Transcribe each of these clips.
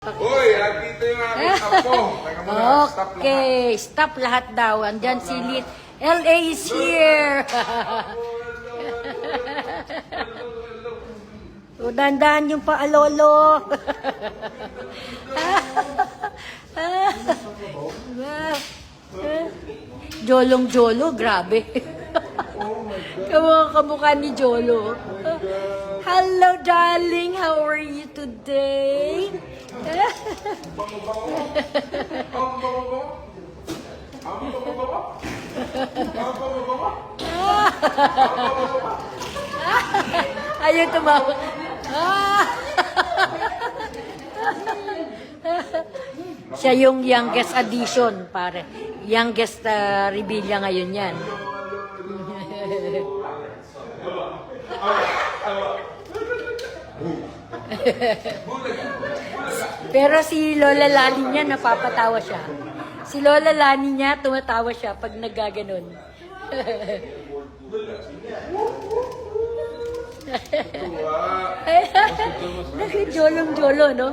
Uy, dito yung aking apo. Teka muna, stop lahat. Okay, stop lahat daw. Andyan si Lit. LA is here. O, dandan yung paalolo. Jolong-jolo, grabe. Kamukha ni Jolo. Hello, darling. How are you today? Ayaw tumawa. Siya yung youngest addition, pare. Youngest Revilla ngayon yan. Pero si Lola Lani niya, napapatawa siya. Si Lola Lani niya, tumatawa siya pag naggaganon. Jolong-jolo, no?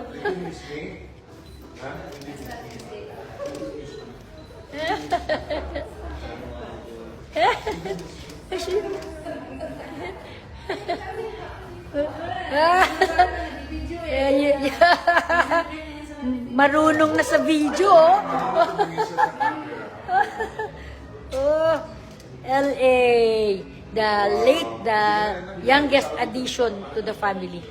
Marunong na sa video, oh. Oh, LA, the youngest addition to the family.